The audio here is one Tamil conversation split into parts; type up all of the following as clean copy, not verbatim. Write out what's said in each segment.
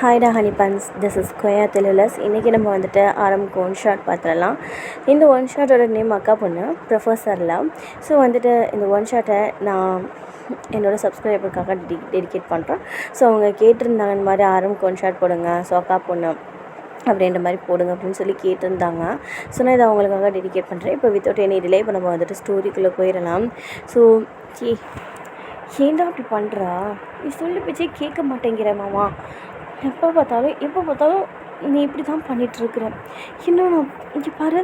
ஹாய்டா ஹனி பன்ஸ், திஸ் இஸ் கொயா தெலுலஸ். இன்றைக்கி நம்ம வந்துட்டு ஆரம்பிக்கும் ஒன் ஷாட் பார்த்துடலாம். இந்த ஒன் ஷாட்டோட நேம் அக்கா பொண்ணு ப்ரொஃபஸர் லவ். ஸோ வந்துட்டு இந்த ஒன் ஷாட்டை நான் என்னோடய சப்ஸ்கிரைபருக்காக டெடிகேட் பண்ணுறேன். ஸோ அவங்க கேட்டிருந்தாங்க இந்த மாதிரி ஆரம்பிக்கும் ஒன் ஷாட் போடுங்க, ஸோ அக்கா பொண்ணு அப்படின்ற மாதிரி போடுங்க அப்படின்னு சொல்லி கேட்டிருந்தாங்க. ஸோ நான் இதை அவங்களுக்காக டெடிகேட் பண்ணுறேன். இப்போ வித்தவுட் எனி டிலே இப்போ நம்ம வந்துட்டு ஸ்டோரிக்குள்ளே போயிடலாம். ஸோ ஏன்டா அப்படி பண்ணுறா? நீ சொல்லி பேச்சே கேட்க மாட்டேங்கிற மாமா. எப்போ பார்த்தாலும் நீ இப்படி தான் பண்ணிகிட்ருக்குற. இன்னும் நான் இங்கே பாரு,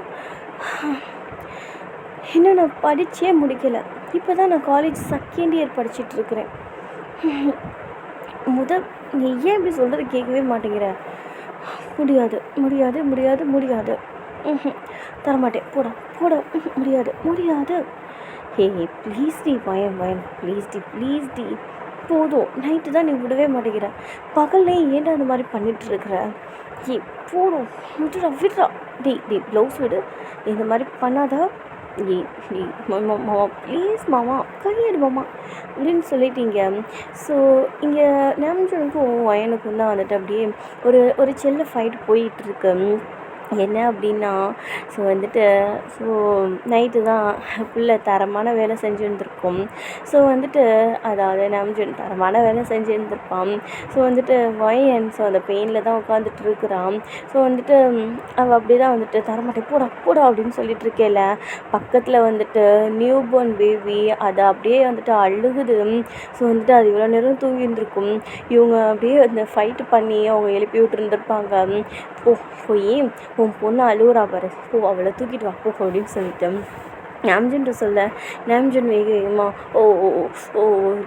இன்னும் நான் படித்தே முடிக்கலை. இப்போ தான் நான் காலேஜ் செகண்ட் இயர் படிச்சிட்ருக்கிறேன். நீ ஏன் இப்படி சொல்கிறது கேட்கவே மாட்டேங்கிற? முடியாது. தரமாட்டேன், போட முடியாது. ஹே ப்ளீஸ் டி, பயம் ப்ளீஸ் டி. போதும், நைட்டு தான் நீ விடவே மாட்டேங்கிற. பகல்லே ஏன்டா அந்த மாதிரி பண்ணிகிட்ருக்குற? போதும், விட்றா. டி ப்ளவுஸ் விடு, இந்த மாதிரி பண்ணாதா? மாமா ப்ளீஸ் மாமா, கையெடு மாமா அப்படின்னு சொல்லிட்டீங்க. ஸோ இங்கே நேம்ஜனுக்கும் வயனுக்கும் தான் வந்துட்டு அப்படியே ஒரு செல்ல ஃபைட் போயிட்டுருக்கு. என்ன அப்படின்னா, ஸோ நைட்டு தான் பிள்ளை தரமான வேலை செஞ்சுருந்துருக்கும். ஸோ அதாவது நாம்ஜன் தரமான வேலை செஞ்சுருந்துருப்பான். ஸோ வயன் அந்த பெயினில் தான் உட்காந்துட்டு இருக்கிறான். ஸோ அவள் அப்படி தான் தரமாட்டேன், போடா அப்படின்னு சொல்லிட்டு இருக்கேல, பக்கத்தில் நியூ பார்ன் பேபி அதை அப்படியே அழுகுது. ஸோ அது இவ்வளோ நேரம் தூங்கியிருந்துருக்கும். இவங்க அப்படியே அந்த ஃபைட்டு பண்ணி அவங்க எழுப்பி விட்டுருந்துருப்பாங்க. போய் உன் பொண்ணு அழுகுறா பாரு, அவளை தூக்கிட்டு வா அப்படின்னு சொல்லிட்டு நாம்ஜன் சொல்ல, நாம்ஜன் வேகமா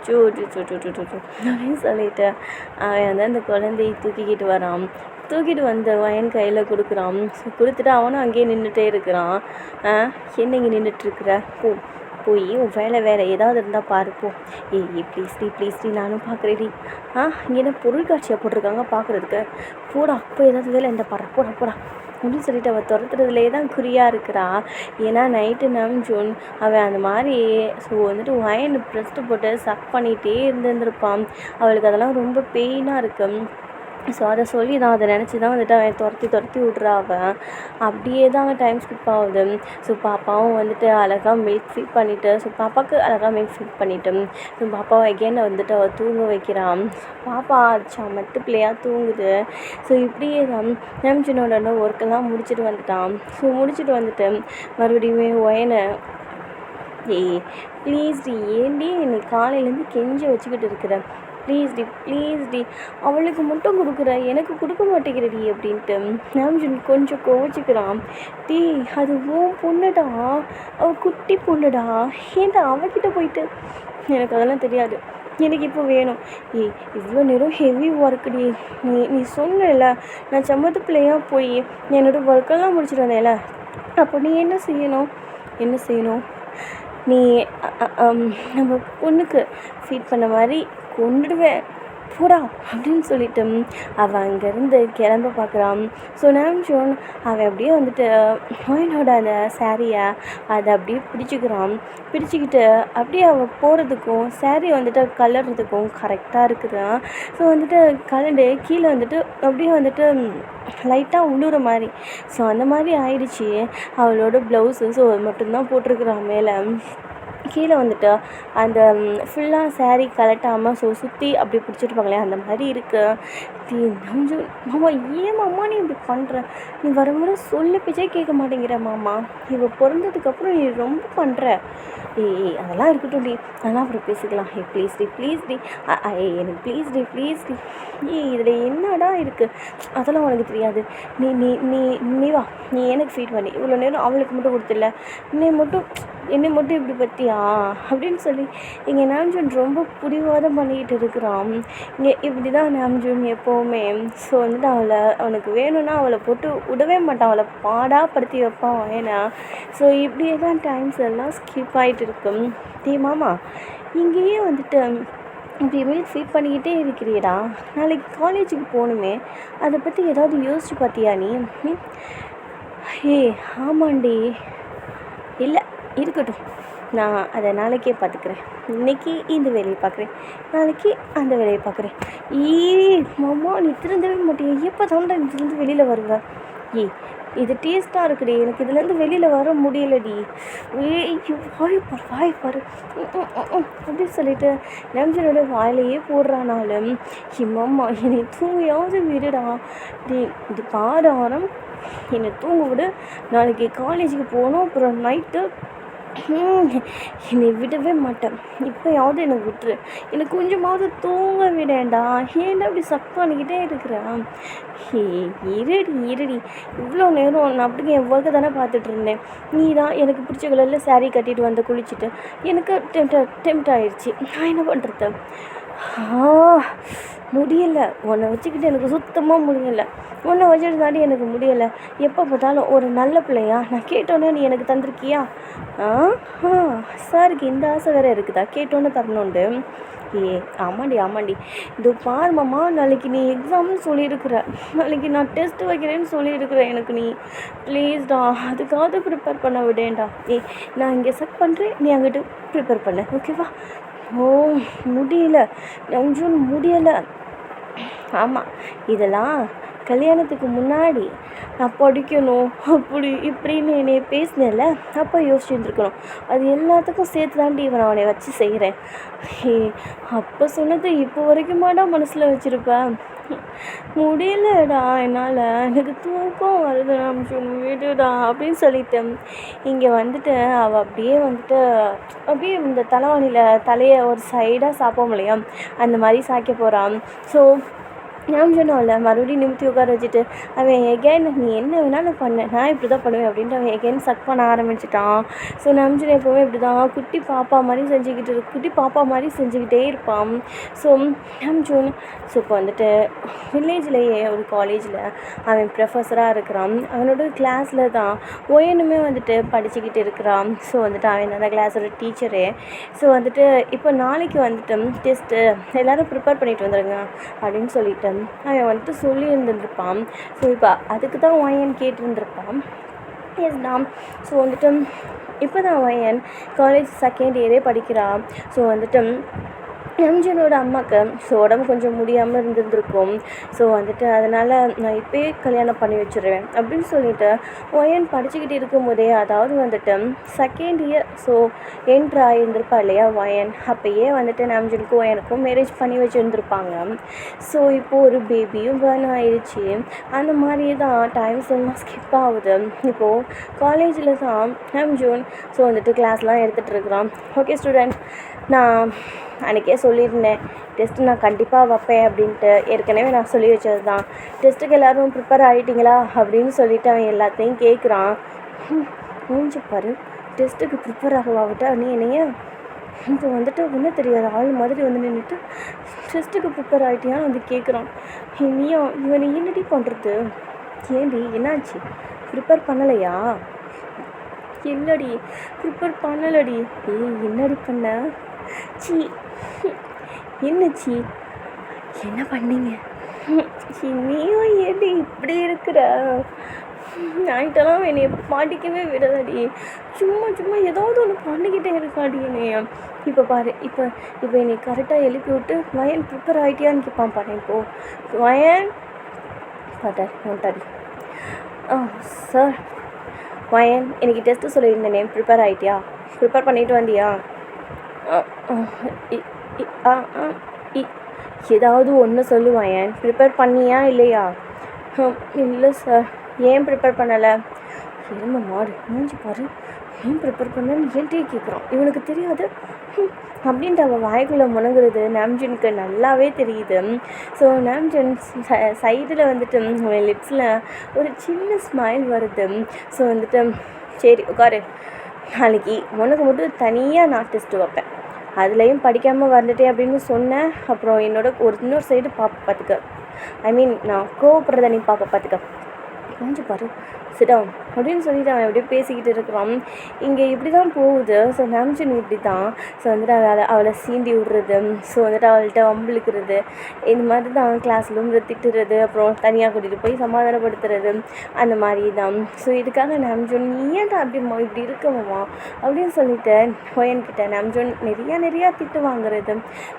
ஜோ அப்படின்னு சொல்லிட்டு அவன் அந்த குழந்தையை தூக்கிக்கிட்டு வரான். தூக்கிட்டு வந்த வயன் கையில் கொடுக்குறான். கொடுத்துட்டு அவனும் அங்கேயே நின்றுட்டே இருக்கிறான். என்ன இங்கே நின்றுட்டுருக்குற? போய் உன் வேறு ஏதாவது இருந்தால் பாருப்போம். ப்ளீஸ் டி நானும் பார்க்குறேடி. இங்கே என்ன பொருள் காட்சியாக போட்டிருக்காங்க பார்க்குறதுக்கு? போடா, அப்போ ஏதாவது வேலை இருந்தால் பாரு, போடா அப்படின்னு சொல்லிட்டு அவள் துரத்துறதுலே தான் குறியாக இருக்கிறா. ஏன்னா நைட்டு ஜூன் அவன் அந்த மாதிரி வயன் ப்ரெஸ்ட்டு போட்டு சக் பண்ணிகிட்டே இருந்திருப்பான். அவளுக்கு அதெல்லாம் ரொம்ப பெயினாக இருக்குது. ஸோ அதை சொல்லி தான் அதை நினச்சி தான் அவன் துரத்தி விட்றா. அவன் அப்படியே தான் அவன் டைம் ஸ்கிப் ஆகுது. ஸோ பாப்பாவும் அழகாக மில்க் ஃபீட் பண்ணிவிட்டு, பாப்பாவுக்கு அழகாக மில்க் ஃபீட் பண்ணிவிட்டு, பாப்பாவை எகெயின் அவள் தூங்க வைக்கிறான். பாப்பா மட்டு பிள்ளையாக தூங்குது. ஸோ இப்படியே தான் நேம்ஜனோட ஒர்க்கெல்லாம் முடிச்சுட்டு வந்துட்டு மறுபடியுமே ஒயனை ப்ளீஸ் டி, ஏன்டி என்னை காலையிலேருந்து கெஞ்சி வச்சுக்கிட்டு இருக்கிறேன், ப்ளீஸ் டி அவளுக்கு மட்டும் கொடுக்குற, எனக்கு கொடுக்க மாட்டேங்கிறடி அப்படின்ட்டு நாம்ஜன் கொஞ்சம் கோவிச்சுக்கிறான். அது உன் பொண்ணுடா, அவள் குட்டி பொண்ணுடா, ஏன்டா அவகிட்ட போயிட்டு? எனக்கு அதெல்லாம் தெரியாது, எனக்கு இப்போ வேணும். இவ்வளோ நேரம் ஹெவி ஒர்க்குடி. நீ சொன்னல நான் சம்மத்து பிள்ளையாக போய் என்னோடய ஒர்க்கெல்லாம் முடிச்சுட்டு வந்தேல, அப்போ நீ என்ன செய்யணும்? நீ நம்ம பொண்ணுக்கு ஃபீட் பண்ண மாதிரி கொண்டுடுவேன், போடா அப்படின்னு சொல்லிட்டு அவள் அங்கேருந்து கிளம்ப பார்க்குறான். ஸோ நாம்ஜோன் அவன் அப்படியே ஹோயினோட அந்த சாரியை அதை அப்படியே பிடிச்சிக்கிட்டு அப்படியே அவள் போகிறதுக்கும் சாரி கலர்றதுக்கும் கரெக்டாக இருக்குதான். ஸோ கலண்டு கீழே அப்படியே லைட்டாக உழுற மாதிரி. ஸோ அந்த மாதிரி ஆயிடுச்சு அவளோட ப்ளவுஸு. ஸோ அது மட்டும்தான் போட்டிருக்குறான் மேலே. கீழே அந்த ஃபுல்லாக சாரீ கலட்டாமல் சுற்றி அப்படி பிடிச்சிருப்பாங்களே அந்த மாதிரி இருக்குது. மாமா ஏன் மாமா நீ இப்படி பண்ணுற? நீ வர சொல்ல பேச்சே கேட்க மாட்டேங்கிற மாமா. இவள் பிறந்ததுக்கப்புறம் நீ ரொம்ப பண்ணுற. அதெல்லாம் இருக்கட்டும் டி, அதெல்லாம் அப்புறம் பேசிக்கலாம். ப்ளீஸ் டி எனக்கு ப்ளீஸ் டி. இதில் என்னடா இருக்குது? அதெல்லாம் உனக்கு தெரியாது. நீ வா, நீ எனக்கு ஃபீட் பண்ணி இவ்வளோ நேரம் அவளுக்கு மட்டும் கொடுத்துல, என்னை மட்டும் இப்படி பற்றியா அப்படின்னு சொல்லி இங்கே நாம்ஜூன் ரொம்ப பிடிவாதம் பண்ணிக்கிட்டு இருக்கிறான். இங்கே இப்படி தான் நாம்ஜூன் எப்போவுமே. ஸோ அவனுக்கு வேணும்னா அவளை போட்டு விடவே மாட்டான், அவளை பாடாப்படுத்தி வைப்பான் ஏன்னா. ஸோ இப்படியே தான் டைம்ஸ் எல்லாம் ஸ்கிப் ஆகிட்டு இருக்கும். மாமா இங்கேயே இப்படி மில்க் ஃபீட் பண்ணிக்கிட்டே இருக்கிறியடா, நாளைக்கு காலேஜுக்கு போகணுமே, அதை பற்றி ஏதாவது யோசிச்சு பார்த்தியா நீ? ஆமாண்டி, இல்லை இருக்கட்டும், நான் அதை நாளைக்கே பார்த்துக்கிறேன். இன்றைக்கி இந்த வேலையை பார்க்குறேன், நாளைக்கு அந்த வேலையை பார்க்குறேன். மாமா நீ திருந்தவே மாட்டேன், எப்போ தாண்டா நீ திருந்து வெளியில் வருவேன்? இது டேஸ்ட்டாக இருக்குடி, எனக்கு இதுலேருந்து வெளியில் வர முடியலடி. வாய் பாரு அப்படின்னு சொல்லிட்டு நம்ஜனோட வாயிலையே போடுறானாலும் இம்மாம்மா என்னை தூங்கியாவது விடுடா. இது பாடாரம் என்னை தூங்க விடு, நாளைக்கு காலேஜுக்கு போகணும், அப்புறம் நைட்டு என்னை விடவே மாட்டேன். இப்போயாவது என்னை விட்டுரு, எனக்கு கொஞ்சமாவது தூங்க விடேன்டா. ஏன்டா அப்படி சக் பண்ணிக்கிட்டே இருக்கிறேன்? இருடி இவ்வளோ நேரம் நான் அப்படிங்க என் ஒர்க்கை தானே பார்த்துட்டு இருந்தேன். நீ தான் எனக்கு பிடிச்ச கலரில் சாரீ கட்டிட்டு வந்து குளிச்சுட்டு எனக்கு டெம்ட் ஆயிடுச்சு. நான் என்ன பண்ணுறது? முடியலை, உன்னை வச்சுக்கிட்டு எனக்கு சுத்தமாக முடியலை. உன்னை வச்சுட்டு தாண்டி எனக்கு முடியலை. எப்போ பார்த்தாலும் ஒரு நல்ல பிள்ளையா நான் கேட்டோன்னே நீ எனக்கு தந்திருக்கியா? சாருக்கு இந்த ஆசை வேறு இருக்குதா, கேட்டோன்னே தரணுண்டு? ஆமாண்டி இது பாருமாம்மா, நாளைக்கு நீ எக்ஸாம்னு சொல்லியிருக்கிற, நாளைக்கு நான் டெஸ்ட் வைக்கிறேன்னு சொல்லியிருக்கிறேன். எனக்கு நீ ப்ளீஸ்டா அதுக்காவது ப்ரிப்பேர் பண்ண விடேன்டா. நான் இங்கே செக் பண்ணுறேன், நீ அங்கிட்டு ப்ரிப்பேர் பண்ண, ஓகேவா? முடியல நஞ்சு, முடியலை. ஆமாம், இதெல்லாம் கல்யாணத்துக்கு முன்னாடி நான் படிக்கணும் அப்படி இப்படின்னு என்னை பேசினேன்ல, அப்போ யோசிச்சுருந்துருக்கணும். அது எல்லாத்துக்கும் சேர்த்து தாண்டி இவன் அவனை வச்சு செய்கிறேன். அப்போ சொன்னது இப்போ வரைக்குமாடா மனசில் வச்சுருப்பேன்? முடியலடா என்னால், எனக்கு தூக்கம் வருது, நான் விடுடா அப்படின்னு சொல்லிட்டேன். இங்கே வந்துட்டு அவள் அப்படியே இந்த தலைவாணியில் தலையை ஒரு சைடாக சாப்பிட முடியும், அந்த மாதிரி சாய்க்க போகிறான். ஸோ நான் சொன்னோம்ல, மறுபடியும் நிமித்தி உட்கார வச்சுட்டு அவன் எகெயின் நீ என்ன வேணாலும் பண்ண, நான் இப்படி தான் பண்ணுவேன் அப்படின்ட்டு அவன் எகெயின் சக் பண்ண ஆரம்பிச்சிட்டான். ஸோ நம்ஜன் எப்போவுமே இப்படி தான் குட்டி பாப்பா மாதிரி செஞ்சுக்கிட்டே இருப்பான். ஸோ நம்ஜூன் இப்போ வந்துட்டு வில்லேஜ்லேயே ஒரு காலேஜில் அவன் ப்ரொஃபஸராக இருக்கிறான். அவனோட கிளாஸில் தான் ஒயனுமே வந்துட்டு படிச்சுக்கிட்டு இருக்கிறான். ஸோ வந்துட்டு அவன் அந்த கிளாஸோட டீச்சரே. ஸோ வந்துட்டு இப்போ நாளைக்கு வந்துட்டு டெஸ்ட்டு எல்லோரும் ப்ரிப்பேர் பண்ணிட்டு வந்துடுங்க அப்படின்னு சொல்லிட்டு அவன் வந்துட்டு சொல்லி இருந்துருப்பான். ஸோ இப்போ அதுக்கு தான் ஒயன் கேட்டிருந்துருப்பான். எஸ் தான். ஸோ வந்துட்டு இப்போ தான் ஒயன் காலேஜ் செகண்ட் இயரே படிக்கிறான். ஸோ வந்துட்டு நம்ஜனோட அம்மாவுக்கு உடம்பு கொஞ்சம் முடியாமல் இருந்திருக்கும். ஸோ வந்துட்டு அதனால் நான் இப்போயே கல்யாணம் பண்ணி வச்சுருவேன் அப்படின்னு சொல்லிட்டு ஒயன் படிச்சுக்கிட்டு இருக்கும்போதே, அதாவது வந்துட்டு செகண்ட் இயர் ஸோ என்ட்ரு ஆகியிருந்திருப்பா இல்லையா ஒயன், அப்போயே வந்துட்டு நம்ஜனுக்கும் ஒயனுக்கும் மேரேஜ் பண்ணி வச்சுருந்துருப்பாங்க. ஸோ இப்போது ஒரு பேபியும் பேர்ன் ஆயிடுச்சு. அந்த மாதிரி தான் டைம்ஸ் எல்லாம் ஸ்கிப் ஆகுது. இப்போது காலேஜில் தான் நம்ஜூன் ஸோ வந்துட்டு கிளாஸ்லாம் எடுத்துகிட்டு இருக்கிறான். ஓகே ஸ்டூடெண்ட், நான் அன்றைக்கே சொல்லியிருந்தேன் டெஸ்ட்டு நான் கண்டிப்பாக வைப்பேன் அப்படின்ட்டு. ஏற்கனவே நான் சொல்லி வச்சது தான். டெஸ்ட்டுக்கு எல்லோரும் ப்ரிப்பேர் ஆகிட்டிங்களா அப்படின்னு சொல்லிவிட்டு அவன் எல்லாத்தையும் கேட்குறான். மூஞ்சி பாரு, டெஸ்ட்டுக்கு ப்ரிப்பேர் ஆகவாவிட்டா நீ என்னைய இப்போ வந்துட்டு ஒன்றும் தெரியாது ஆள் மாதிரி வந்து நின்றுட்டு டெஸ்ட்டுக்கு ப்ரிப்பேர் ஆகிட்டியான்னு வந்து கேட்குறான். நீயும் இவனை என்னடி பண்ணுறது? ஏண்டி என்னாச்சு, ப்ரிப்பேர் பண்ணலையா? இல்லடி ப்ரிப்பேர் பண்ணலடி. என்னடி பண்ண? என்னச்சி என்ன பண்ணீங்க? நீயும் ஏடி இப்படி இருக்கிற? நைட்டெல்லாம் என்னை பாட்டிக்கவே விடாதடி, சும்மா ஏதாவது ஒன்று பண்ணிக்கிட்டே இருக்காடி என்னைய. இப்போ பாரு, இப்போ என்னை கரெக்டாக எழுப்பி விட்டு வயன் ப்ரிப்பேர் ஆகிட்டியான்னு கேட்பான் பாரு. இப்போது வயன் பார்த்தாடி. சார் வயன், எனக்கு டெஸ்ட்டு சொல்லியிருந்தேனே, ப்ரிப்பேர் ஆகிட்டியா? ப்ரிப்பேர் பண்ணிட்டு வந்தியா? ஏதாவது ஒன்று சொல்லுவாயன், ப்ரிப்பேர் பண்ணியா இல்லையா? இல்லை சார். ஏன் ப்ரிப்பேர் பண்ணலை? எருமை மாடு மூஞ்சி பாரு, ஏன் ப்ரிப்பேர் பண்ணலன்னு ஏன்ட்டே கேட்குறான். இவனுக்கு தெரியாது அப்படின்ட்டு அவள் வாய்க்குள்ளே முணங்குறது நாம்ஜனுக்கு நல்லாவே தெரியுது. ஸோ நாம்ஜன் சைடில் வந்துட்டு லிப்ஸில் ஒரு சின்ன ஸ்மைல் வருது. ஸோ வந்துட்டு சரி உட்காரு, நாளைக்கு உனக்கு மட்டும் தனியாக நான் டெஸ்ட்டு வைப்பேன், அதுலேயும் படிக்காமல் வந்துட்டேன் அப்படின்னு சொன்னேன். அப்புறம் இன்னொரு சைடு பார்த்துக்க, ஐ மீன் நான் கோவப்படுறத நீ பார்த்துக்க. கொஞ்சம் பாரு சிடம் அப்படின்னு சொல்லிட்டு அவன் அப்படியே பேசிக்கிட்டு இருக்கிறான். இங்கே இப்படி தான் போகுது. ஸோ நாம்ஜூன் இப்படி தான். ஸோ வந்துட்டு அவளை சீண்டி விடுறது, ஸோ வந்துட்டு அவள்கிட்ட வம்பிழுக்கிறது, இந்த மாதிரி தான் கிளாஸ்லும் திட்டுறது, அப்புறம் தனியாக கூட்டிகிட்டு போய் சமாதானப்படுத்துறது, அந்த மாதிரி தான். ஸோ இதுக்காக நாம்ஜூன் நீ ஏன்டா இப்படி இருக்கவா அப்படின்னு சொல்லிட்டு ஒயன்கிட்ட நாம்ஜூன் நிறையா திட்டு வாங்குறது.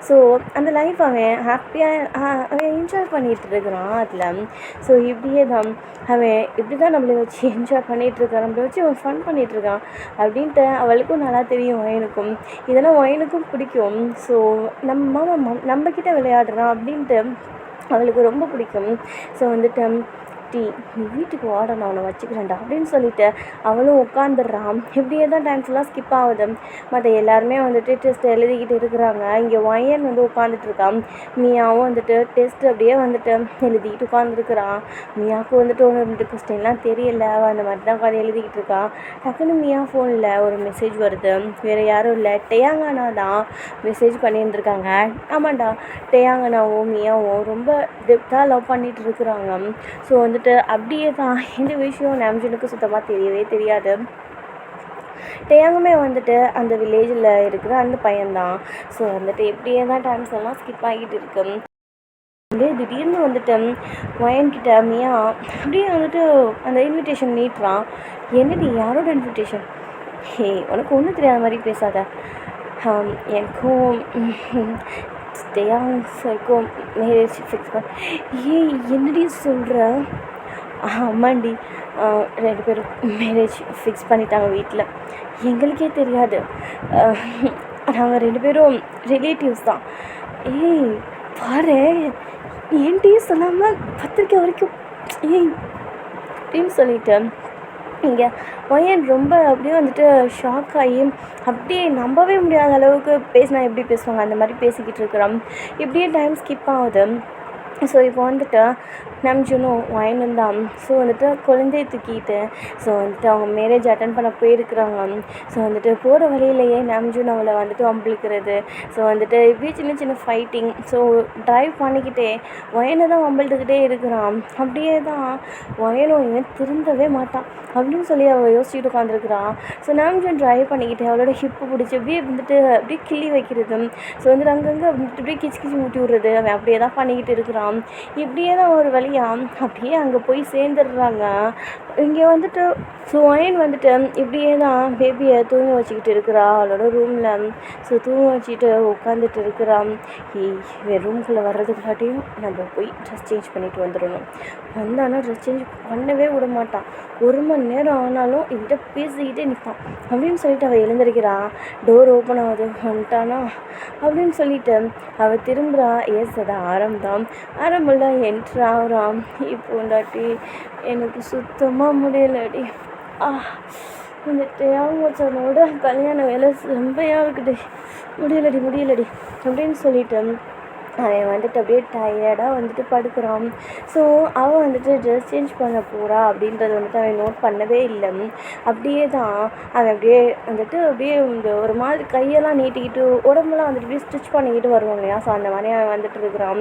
ஸோ அந்த லைஃப் அவன் ஹாப்பியாக அவன் என்ஜாய் பண்ணிகிட்டு இருக்கிறான் அதில். ஸோ இப்படியே தான் அவன் இப்படி தான் நம்மளை வச்சு என்ஜாய் பண்ணிகிட்ருக்கான், நம்மளை வச்சு அவன் ஃபன் பண்ணிகிட்ருக்கான் அப்படின்ட்டு அவளுக்கும் நல்லா தெரியும். ஒயனுக்கும் இதெல்லாம் ஒயனுக்கும் பிடிக்கும். ஸோ நம்மக்கிட்ட விளையாடுறான் அப்படின்ட்டு அவளுக்கு ரொம்ப பிடிக்கும். ஸோ வந்துட்டு நீ வீட்டுக்கு வாட நான் அவனை வச்சுக்கிறேன்டா அப்படின்னு சொல்லிட்டு அவளும் உட்காந்துடுறான். இப்படியே தான் டைம்ஸ்லாம் ஸ்கிப் ஆகுது. மற்ற எல்லாருமே வந்துட்டு டெஸ்ட் எழுதிக்கிட்டு இருக்கிறாங்க. இங்கே ஒயன் வந்து உட்காந்துட்ருக்கான். மியாவும் வந்துட்டு டெஸ்ட் அப்படியே வந்துட்டு எழுதிக்கிட்டு உட்காந்துருக்குறான். மியாவுக்கு வந்துட்டு ஒன்று 2 கொஸ்டின்லாம் தெரியல, அந்த மாதிரி தான் உட்காந்து எழுதிக்கிட்டு இருக்கான். டக்குன்னு மியா ஃபோனில் ஒரு மெசேஜ் வருது. வேறு யாரும் இல்லை, டேயாங்கனா தான் மெசேஜ் பண்ணியிருந்துருக்காங்க. ஆமாண்டா, டேயாங்கனாவும் மியாவும் ரொம்ப டெப்த்தாக லவ் பண்ணிகிட்டு இருக்கிறாங்க. ஸோ வந்துட்டு அப்படியே தான் இந்த விஷயம் நாம்ஜூனுக்கு சுத்தமாக தெரியவே தெரியாது. டேயாங்குமே வந்துட்டு அந்த வில்லேஜில் இருக்கிற அந்த பையன்தான். ஸோ வந்துட்டு எப்படியே தான் டைம்ஸ் எல்லாம் ஸ்கிப் ஆகிட்டு இருக்கு. திடீர்னு வந்துட்டு ஒயன்கிட்ட மியா அப்படியே வந்துட்டு அந்த இன்விடேஷன் நீட்டுறான். என்னடி யாரோட இன்விடேஷன்? உனக்கு ஒன்றும் தெரியாத மாதிரி பேசாத. எனக்கும் டேயாங்க்கும் மேரேஜ் ஃபிக்ஸ் என்னடி சொல்கிற? ஆமாண்டி, 2 பேரும் மேரேஜ் ஃபிக்ஸ் பண்ணிட்டாங்க வீட்டில். எங்களுக்கே தெரியாது. நாங்கள் 2 பேரும் ரிலேட்டிவ்ஸ் தான். பாரு, என்கிட்டயும் சொல்லாமல் பத்திரிக்கை வரைக்கும் அப்படின்னு சொல்லிட்டு இங்கே ஒயன் ரொம்ப அப்படியே வந்துட்டு ஷாக் ஆகி அப்படியே நம்பவே முடியாத அளவுக்கு பேசினா எப்படி பேசுவாங்க அந்த மாதிரி பேசிக்கிட்டு இருக்கிறோம். இப்படியே டைம் ஸ்கிப் ஆகுது. ஸோ இப்போ வந்துட்டு நாம்ஜூனும் ஒயனும் தான் ஸோ வந்துட்டு குழந்தைய தூக்கிட்டு ஸோ வந்துட்டு அவங்க மேரேஜ் அட்டன் பண்ண போயிருக்கிறாங்க. ஸோ வந்துட்டு போகிற வழியிலேயே நாம்ஜூன் அவளை வந்துட்டு வம்பிழுக்கிறது, ஸோ வந்துட்டு இப்படியே சின்ன சின்ன ஃபைட்டிங். ஸோ ட்ரைவ் பண்ணிக்கிட்டே ஒயனை தான் வம்பிழுத்துக்கிட்டே இருக்கிறான். அப்படியே தான் ஒயனும் இவன் திருந்தவே மாட்டான் அப்படின்னு சொல்லி அவள் யோசிச்சுட்டு உட்காந்துருக்குறான். ஸோ நாம்ஜூன் ட்ரைவ் பண்ணிக்கிட்டே அவளோட ஹிப்பு பிடிச்சி அப்படியே வந்துட்டு அப்படியே கிள்ளி வைக்கிறது, ஸோ வந்துட்டு அங்கங்கே வந்துட்டு அப்படியே கிச்சு ஊட்டி விடுறது. அவன் அப்படியே தான் பண்ணிக்கிட்டு இருக்கிறான். இப்படியே தான் ஒரு வழியாக அப்படியே அங்கே போய் சேர்ந்துடுறாங்க. இங்கே வந்துட்டு ஸோ ஒயன் வந்துட்டு இப்படியே தான் பேபியை தூங்க வச்சுக்கிட்டு இருக்கிறா அவளோட ரூமில். ஸோ தூங்க வச்சுட்டு உட்காந்துட்டு இருக்கிறான். ரூம்குள்ளே வர்றதுக்காட்டியும் நம்ம போய் ட்ரெஸ் சேஞ்ச் பண்ணிட்டு வந்துடணும். வந்தானா ட்ரெஸ் சேஞ்ச் பண்ணவே விட மாட்டான். 1 மணி நேரம் ஆனாலும் என்கிட்ட பேசிக்கிட்டே நிற்பான் அப்படின்னு சொல்லிட்டு அவள் எழுந்திருக்கிறான். டோர் ஓப்பன் ஆகுது, வந்துட்டானா அப்படின்னு சொல்லிட்டு அவள் திரும்புகிறா. அது ஆரம்பம்ல என்ட்ரு ஆகிறான். இப்போண்டாட்டி எனக்கு சுத்தமாக முடியலடி. இந்த தேவச்சனோட கல்யாண வேலை செம்மையாக இருக்குடி, முடியலடி அப்படின்னு சொல்லிட்டு அவன் வந்துட்டு அப்படியே டயர்டாக வந்துட்டு படுக்கிறான். ஸோ அவன் வந்துட்டு ட்ரெஸ் சேஞ்ச் பண்ண போகிறா அப்படின்றது வந்துட்டு அவன் நோட் பண்ணவே இல்லை. அப்படியே தான் அவன் அப்படியே வந்துட்டு அப்படியே இந்த ஒரு மாதிரி கையெல்லாம் நீட்டிக்கிட்டு உடம்புலாம் வந்துட்டு அப்படியே ஸ்டிச் பண்ணிக்கிட்டு வருவாங்க இல்லையா, ஸோ அந்த மாதிரி அவன் வந்துட்டு இருக்கிறான்.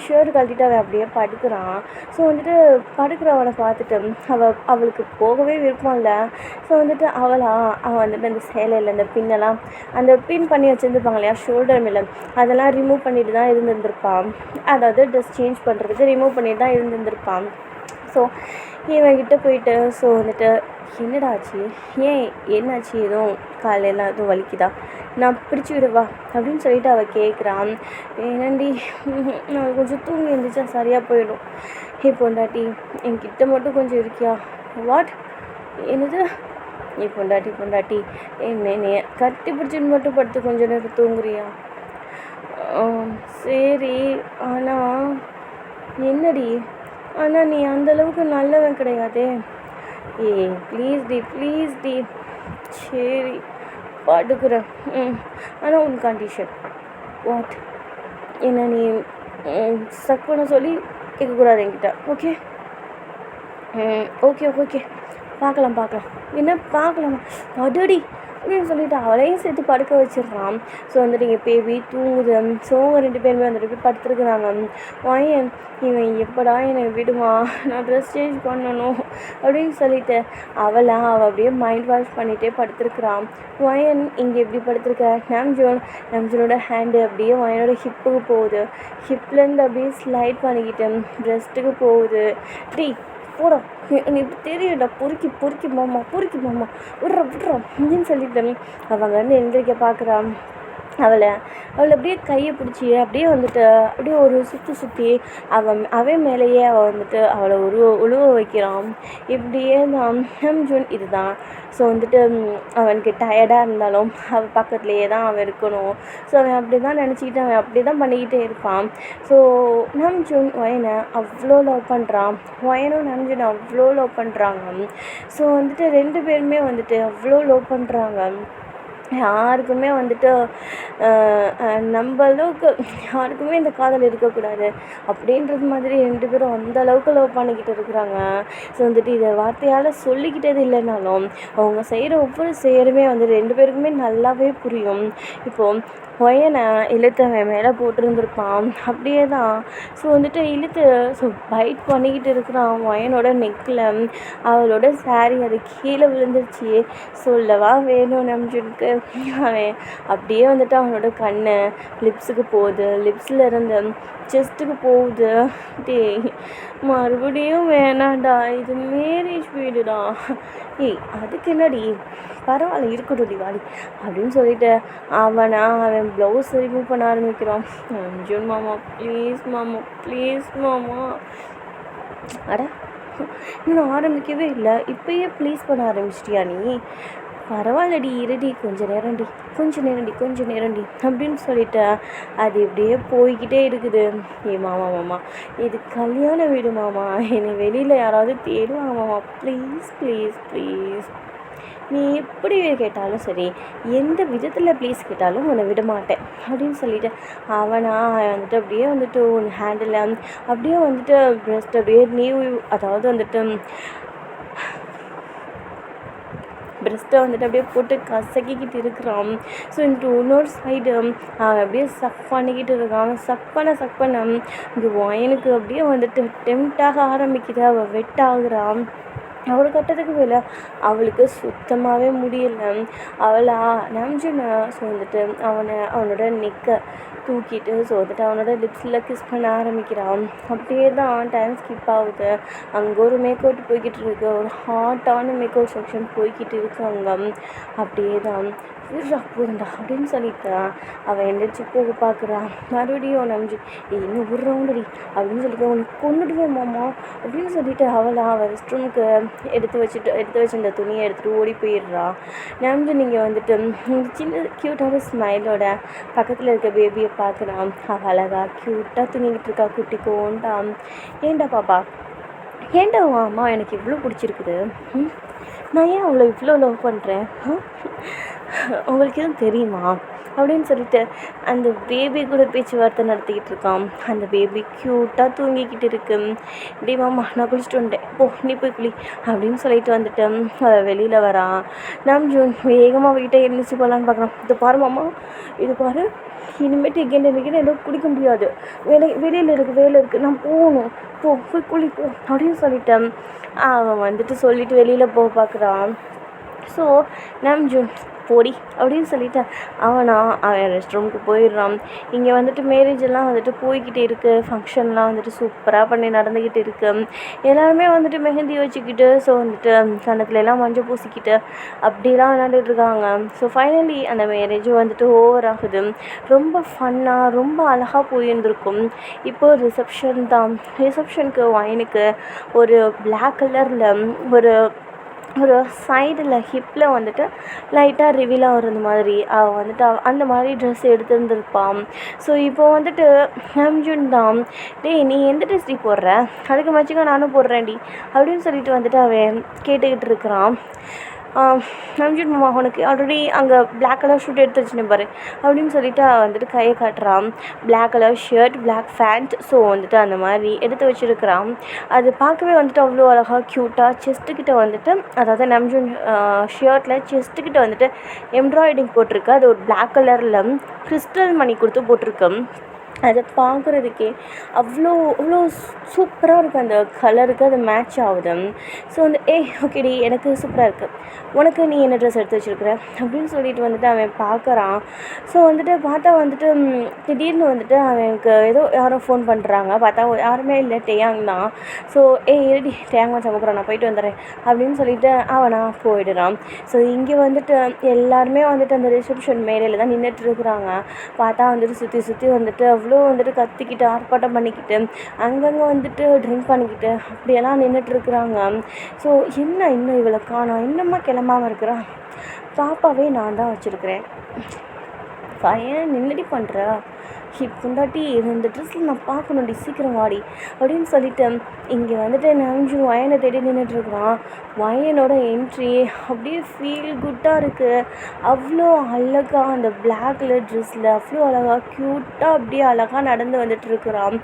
ஷர்ட் கழட்டிட்டு அவன் அப்படியே படுக்கிறான். ஸோ வந்துட்டு படுக்கிறவனை பார்த்துட்டு அவளுக்கு போகவே விருப்பம் இல்லை. ஸோ வந்துட்டு அவன் வந்துட்டு அந்த சேலையில் அந்த பின்னெல்லாம் அந்த பின் பண்ணி வச்சுருந்துருப்பாங்க இல்லையா ஷோல்டர் மேலே, அதெல்லாம் ரிமூவ் பண்ணிட்டு தான் இருந்திருப்பான். அதாவது ட்ரெஸ் சேஞ்ச் பண்ணுறதுக்கு ரிமூவ் பண்ணிட்டு தான் இருந்திருப்பான். ஸோ இவன்கிட்ட போயிட்டு ஸோ வந்துட்டு என்னடா ஆச்சு, என்னாச்சு, எதுவும் காலையெல்லாம் எதுவும் வலிக்குதா, நான் பிடிச்சி விடுவா அப்படின்னு சொல்லிட்டு அவள் கேட்குறான். ஏனண்டி நான் கொஞ்சம் தூங்கி இருந்துச்சா சரியாக போயிடும். பொண்டாட்டி என்கிட்ட மட்டும் கொஞ்சம் இருக்கியா? வாட், என்னது? பொண்டாட்டி என்ன கட்டி பிடிச்சின்னு மட்டும் படுத்து கொஞ்சம் நேரம் தூங்குறியா? சரி, ஆனால் என்னடி, ஆனால் நீ அந்தளவுக்கு நல்லவன் கிடையாதே. ப்ளீஸ் டி. சரி படுக்கிறேன். ஆனால் உன் கண்டிஷன். வாட்? என்ன நீ சக் பண்ண சொல்லி கேட்கக்கூடாது என்கிட்ட, ஓகே? ஓகே பார்க்கலாம். என்ன பார்க்கலாமா? அடடி அப்படின்னு சொல்லிட்டு அவளையும் சேர்த்து படுக்க வச்சிடுறான். ஸோ வந்துட்டு இங்கே பேபி தூங்குது. ஸோ அவங்க 2 பேருமே வந்துட்டு போய் படுத்துருக்குறாங்க. வயன் இவன் எப்படா என்னை விடுமா, நான் ட்ரெஸ் சேஞ்ச் பண்ணணும் அப்படின்னு சொல்லிட்டு அவள் அப்படியே மைண்ட் வாஷ் பண்ணிகிட்டே படுத்துருக்குறான். வயன் இங்கே எப்படி படுத்துருக்க, நம்ஜூனோட ஹேண்டு அப்படியே வயனோட ஹிப்புக்கு போகுது. ஹிப்லேருந்து அப்படியே ஸ்லைட் பண்ணிக்கிட்டு ப்ரெஸ்ட்டுக்கு போகுது. டீ போடா, எனக்கு தெரியும்டா, பொறுக்கி மாமா விட்றா அப்படின்னு சொல்லிட்டு அவங்க வந்து எந்திரிக்க பார்க்குறான். அவளை அப்படியே கையை பிடிச்சி அப்படியே வந்துட்டு அப்படியே ஒரு சுற்றி அவன் மேலேயே அவள் வந்துட்டு அவளை உழுவ வைக்கிறான். இப்படியே தான் நம்ஜூன் இதுதான். ஸோ வந்துட்டு அவனுக்கு டயர்டாக இருந்தாலும் அவள் பக்கத்துலேயே தான் அவன் இருக்கணும். ஸோ அவன் அப்படி தான் நினச்சிக்கிட்டு அவன் அப்படி தான் பண்ணிக்கிட்டே இருப்பான். ஸோ நம்ஜூன் வயனை அவ்வளோ லவ் பண்ணுறான். வயனும் நம்ஜூன் அவ்வளோ லவ் பண்ணுறாங்க. ஸோ வந்துட்டு 2 பேருமே வந்துட்டு அவ்வளோ லவ் பண்ணுறாங்க. யாருக்குமே வந்துட்டு நம்ம அளவுக்கு யாருக்குமே இந்த காதல் இருக்கக்கூடாது அப்படின்றது மாதிரி 2 பேரும் அந்த அளவுக்கு லவ் பண்ணிக்கிட்டு இருக்கிறாங்க. ஸோ வந்துட்டு இதை வார்த்தையால் சொல்லிக்கிட்டது இல்லைனாலும் அவங்க செய்கிற ஒவ்வொரு செயலுமே வந்து 2 பேருக்குமே நல்லாவே புரியும். இப்போது ஒயனை இழுத்து அவன் மேலே போட்டிருந்துருப்பான். அப்படியே தான் ஸோ வந்துட்டு இழுத்து பைட் பண்ணிக்கிட்டு இருக்கிறான் ஒயனோட நெக்கில். அவளோட சாரி அது கீழே விழுந்துருச்சு. சொல்லவா வேணும் நம்ஜூனுக்கு. அவன் அப்படியே வந்துட்டு அவனோட கண்ணு லிப்ஸுக்கு போகுது, லிப்ஸில் இருந்து செஸ்ட்டுக்கு போகுது. மறுபடியும் வேணாண்டா, இது மேரேஜ் வீடுடா. அதுக்கு என்னடி, பரவாயில்ல இருக்கட்டும் வாடி அப்படின்னு சொல்லிட்டு அவன் ப்ளவுஸ் ரிமூவ் பண்ண ஆரம்பிக்கிறான். நம்ஜூன் ப்ளீஸ் மாமா. அட இன்னும் ஆரம்பிக்கவே இல்லை, இப்போயே ப்ளீஸ் பண்ண ஆரம்பிச்சிட்டியா நீ? பரவாயில்லடி இருடி, கொஞ்சம் நேரண்டி அப்படின்னு சொல்லிட்டு அது இப்படியே போய்கிட்டே இருக்குது. மாமா இது கல்யாண வீடு மாமா, என்னை வெளியில் யாராவது தேடுவாங்க மாமா, ப்ளீஸ் நீ எப்படி கேட்டாலும் சரி, எந்த விதத்தில் ப்ளீஸ் கேட்டாலும் உன்னை விட மாட்டேன் அப்படின்னு சொல்லிட்டு அவன் வந்துட்டு அப்படியே வந்துட்டு உன் ஹேண்டில் அப்படியே வந்துட்டு ப்ரெஸ்ட் அப்படியே அதாவது வந்துட்டு ப்ரெஸ்ட்டை வந்துட்டு அப்படியே போட்டு கசக்கிக்கிட்டு இருக்கிறான். ஸோ இன்னொரு சைடு அப்படியே சக் பண்ணிக்கிட்டு இருக்கான். சக் பண்ண இங்கே வயனுக்கு அப்படியே வந்துட்டு டெம்ட்டாக ஆரம்பிக்குது. அவள் வெட்டாகிறான். ஒரு கட்டத்துக்கு மேலே அவளுக்கு சுத்தமாகவே முடியலை. நம்ஜூனை ஸோ வந்துட்டு அவனோட நெக்கை தூக்கிட்டு ஸோ வந்துட்டு அவனோட லிப்ஸில் கிஸ் பண்ண ஆரம்பிக்கிறான். அப்படியே தான் டைம் ஸ்கிப் ஆகுது. அங்கே ஒரு மேக் அவுட் போய்கிட்டு இருக்கு, ஒரு ஹாட்டான மேக் அவுட் செக்ஷன் போய்கிட்டு இருக்கு அங்கே. அப்படியே தான் போதுண்டா அப்படின்னு சொல்லிட்டு அவன் எந்திரிச்சு போக பார்க்குறான். மறுபடியும் நம்ஜூன் இன்னும் விட்றவங்கடி அப்படின்னு சொல்லிட்டு உனக்கு கொண்டுடுவேன் மாமா அப்படின்னு சொல்லிட்டு அவள் ரெஸ்ட் ரூமுக்கு எடுத்து வச்சுருந்த துணியை எடுத்துகிட்டு ஓடி போயிடுறான். நம்ஜூன் நீங்கள் வந்துட்டு சின்ன க்யூட்டான ஸ்மைலோட பக்கத்தில் இருக்க பேபியை பார்க்குறான். அவள் அழகா க்யூட்டாக தூங்கிக்கிட்டு இருக்கா, குட்டிக்கோண்டா. ஏண்டா பாப்பா, ஏண்டா அம்மா எனக்கு இவ்வளோ பிடிச்சிருக்குது, நான் ஏன் அவளை இவ்வளோ லவ் பண்ணுறேன், உங்களுக்கு எதுவும் தெரியுமா அப்படின்னு சொல்லிட்டு அந்த பேபி கூட பேச்சுவார்த்தை நடத்திக்கிட்டு இருக்கான். அந்த பேபி க்யூட்டாக தூங்கிக்கிட்டு இருக்கு. இப்படி மாமா நான் குளிச்சுட்டு வந்துட்டேன், போ நீ போய் குளி அப்படின்னு சொல்லிட்டு வந்துட்டு வெளியில் வரான். நம்ஜூன் வேகமாக வீட்டை எழுந்திரிச்சு போகலான்னு பார்க்குறான். இது பாரு மாமா, இது பாரு, இனிமேட்டு எங்கேன்னு எதுவும் குடிக்க முடியாது, வெளியில் வேலை இருக்குது, நான் போகணும், போய் குளிப்போ அப்படின்னு சொல்லிட்டேன். அவன் வந்துட்டு சொல்லிவிட்டு வெளியில் போக பார்க்குறான். ஸோ நம்ஜூன் போடி அப்படின்னு சொல்லிட்டு அவன் ரெஸ்ட் ரூமுக்கு போயிடுறான். இங்கே வந்துட்டு மேரேஜெல்லாம் வந்துட்டு போய்கிட்டே இருக்குது. ஃபங்க்ஷன்லாம் வந்துட்டு சூப்பராக பண்ணி நடந்துக்கிட்டு இருக்குது. எல்லாருமே வந்துட்டு மெஹந்தி வச்சுக்கிட்டு ஸோ வந்துட்டு கணத்துலலாம் மஞ்சள் பூசிக்கிட்டு அப்படிலாம் விளையாண்டுட்ருக்காங்க. ஸோ ஃபைனலி அந்த மேரேஜும் வந்துட்டு ஓவர் ஆகுது. ரொம்ப ஃபன்னாக ரொம்ப அழகாக போயிருந்துருக்கும். இப்போது ரிசப்ஷன் தான். ரிசப்ஷனுக்கு வயனுக்கு ஒரு பிளாக் கலரில் ஒரு சைடில் ஹிப்பில் வந்துட்டு லைட்டாக ரிவீல் ஆகிறது மாதிரி அவள் வந்துட்டு அந்த மாதிரி ட்ரெஸ் எடுத்துருந்துருப்பான். ஸோ இப்போ வந்துட்டு நம்ஜூன் தான், நீ எந்த ட்ரெஸ் போடுற, அதுக்கு மச்சிங்க நானும் போடுறேன்டி அப்படின்னு சொல்லிட்டு வந்துட்டு அவன் கேட்டுக்கிட்டு இருக்கிறான். நம்ஜூன் மாமா உனக்கு ஆல்ரெடி அங்கே பிளாக் கலர் ஷூட் எடுத்து வச்சுன்னு பாரு அப்படின்னு சொல்லிட்டு வந்துட்டு கையை காட்டுறான். Black colour shirt, black pant, so வந்துட்டு அந்த மாதிரி எடுத்து வச்சுருக்கிறான். அது பார்க்கவே வந்துட்டு அவ்வளோ அழகாக க்யூட்டாக செஸ்ட்டுக்கிட்ட வந்துட்டு, அதாவது நம்ஜூன் ஷர்ட்டில் செஸ்ட்டுக்கிட்ட வந்துட்டு எம்ப்ராய்டிங் போட்டிருக்கு. அது ஒரு பிளாக் கலரில் கிறிஸ்டல் மணி கொடுத்து போட்டிருக்கு. அதை பார்க்குறதுக்கே அவ்வளோ அவ்வளோ சூப்பராக இருக்குது. அந்த கலருக்கு அது மேட்ச் ஆகுது. ஸோ வந்து ஓகேடி எனக்கு சூப்பராக இருக்குது, உனக்கு நீ என்ன ட்ரெஸ் எடுத்து வச்சுருக்குற அப்படின்னு சொல்லிட்டு வந்துட்டு அவன் பார்க்குறான். ஸோ வந்துட்டு பார்த்தா வந்துட்டு திடீர்னு வந்துட்டு அவனுக்கு ஏதோ யாரோ ஃபோன் பண்ணுறாங்க. பார்த்தா யாருமே இல்லை, டேயாங் தான். ஸோ இருடி டேயாங் வச்சு அப்புறம் நான் போயிட்டு வந்துடுறேன் அப்படின்னு சொல்லிட்டு அவனா போயிடுறான். ஸோ இங்கே வந்துட்டு எல்லாருமே வந்துட்டு அந்த ரிசப்ஷன் மேடையில் தான் நின்றுட்டு இருக்கிறாங்க. பார்த்தா வந்துட்டு சுற்றி சுற்றி வந்துட்டு அவ்வளோ வந்துட்டு கத்திக்கிட்டு ஆர்ப்பாட்டம் பண்ணிக்கிட்டு அங்கங்கே வந்துட்டு ட்ரிங்க் பண்ணிக்கிட்டு அப்படியெல்லாம் நின்றுட்டுருக்குறாங்க. ஸோ என்ன இன்னும் இவளை காணோம், இன்னுமா கிளம்பாமல் இருக்கிறா, பாப்பாவே நான் தான் வச்சுருக்கிறேன், பையன் நின்னடி பண்ணுற பொண்டாட்டி இந்த ட்ரெஸ்ஸில் நான் பார்க்கணுண்டி, சீக்கிரம் வாடி அப்படின்னு சொல்லிட்டு இங்கே வந்துட்டு நம்ஜூன் வயனை தேடி நின்றுட்டுருக்குறான். வயனோட என்ட்ரி அப்படியே ஃபீல் குட்டாக இருக்குது. அவ்வளோ அழகாக அந்த பிளாக் கலர் ட்ரெஸ்ஸில் அவ்வளோ அழகாக க்யூட்டாக அப்படியே அழகாக நடந்து வந்துட்டுருக்குறான்.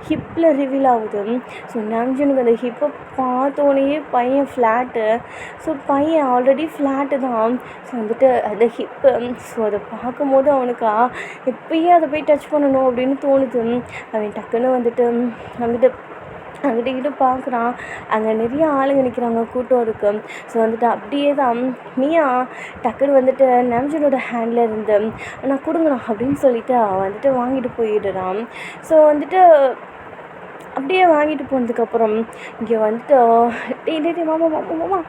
ஹிப்பில் ரிவீல் ஆகுது. ஸோ நம்ஜூனுக்கு அந்த ஹிப்பை பார்த்தோன்னே பையன் ஃப்ளாட்டு. ஸோ பையன் ஆல்ரெடி ஃப்ளாட்டு தான். ஸோ வந்துட்டு அந்த ஹிப்பு, ஸோ அதை பார்க்கும்போது அவனுக்கு எப்பயே அதை போய் டச் பண்ணணும் அப்படின்னு தோணுது. அவன் டக்குன்னு வந்துட்டு அங்கிட்ட பார்க்குறான். அங்கே நிறைய ஆளுங்க நிற்கிறாங்க, கூட்டம் இருக்குது. ஸோ வந்துட்டு அப்படியே தான் மியா டக்குன்னு வந்துட்டு நம்ஜூனோட ஹேண்டில் இருந்து நான் கொடுங்கண்ணா அப்படின்னு சொல்லிட்டு அவன் வந்துட்டு வாங்கிட்டு போயிடுறான். ஸோ வந்துட்டு அப்படியே வாங்கிட்டு போனதுக்கப்புறம் இங்கே வந்துட்டு டே மாமா மாமா மாமா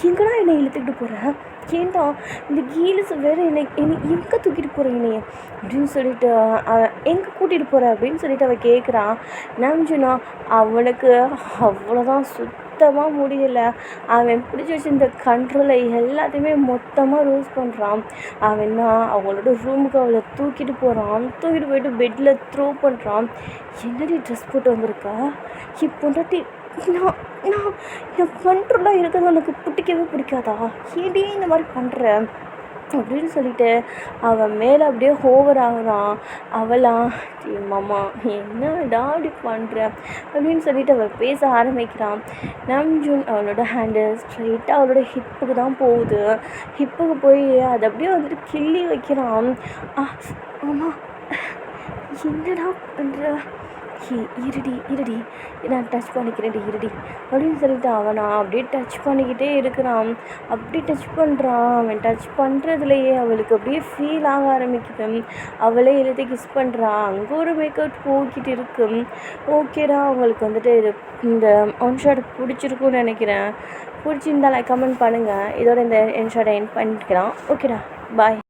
எங்கடா என்னை இழுத்துக்கிட்டு போகிறேன், ஏன்டா இந்த கீல்ஸ் வேறு என்னை எங்கே தூக்கிட்டு போகிறேன் என்னைய அப்படின்னு சொல்லிட்டு அவன் எங்கே கூட்டிகிட்டு போகிற அப்படின்னு சொல்லிட்டு அவன் கேட்குறான். நம்ஜூனா அவனுக்கு அவ்வளோதான் சுத்தமாக முடியலை. அவன் பிடிச்சி வச்சு இந்த கண்ட்ரோலை எல்லாத்தையுமே மொத்தமாக ரோஸ் பண்ணுறான். அவன் தான் அவங்களோட ரூமுக்கு அவளை தூக்கிட்டு போகிறான். தூக்கிட்டு போயிட்டு பெட்டில் த்ரோ பண்ணுறான். என்னடி ட்ரெஸ் போட்டு வந்திருக்கா, பொண்டாட்டி நான் நான் என் கண்ட்ரோலாக இருக்கிறது உனக்கு பிடிக்கவே பிடிக்காதா, ஏடி இந்த மாதிரி பண்ணுற அப்படின்னு சொல்லிட்டு அவன் மேலே அப்படியே ஓவர் ஆகுறான். அவளாம் மாமா என்னடா அப்படி பண்ணுற அப்படின்னு சொல்லிட்டு அவள் பேச ஆரம்பிக்கிறான். நம்ஜூன் அவளோட ஹேண்டு ஸ்ட்ரைட்டாக அவளோட ஹிப்புக்கு தான் போகுது. ஹிப்புக்கு போய் அதை அப்படியே வந்துட்டு கிள்ளி வைக்கிறான். ஆமா என்னடா பண்ணுற, இருடி நான் டச் பண்ணிக்கிறேன்டி இருடி அப்படின்னு சொல்லிட்டு அவனை அப்படியே டச் பண்ணிக்கிட்டே இருக்கிறான். அப்படி டச் பண்ணுறான். அவன் டச் பண்ணுறதுலையே அவளுக்கு அப்படியே ஃபீல் ஆக ஆரம்பிக்குது. அவளே எழுதி கிஸ் பண்ணுறான். அங்கே ஒரு மேக்கப் போய்கிட்டு இருக்கு. ஓகேடா, அவங்களுக்கு வந்துட்டு இந்த ஒன் ஷாட் பிடிச்சிருக்குன்னு நினைக்கிறேன். பிடிச்சிருந்தா லைக் கமெண்ட் பண்ணுங்கள். இதோட இந்த ஒன் ஷாட்டை எண்ட் பண்ணிக்கலாம். ஓகேடா, பாய்.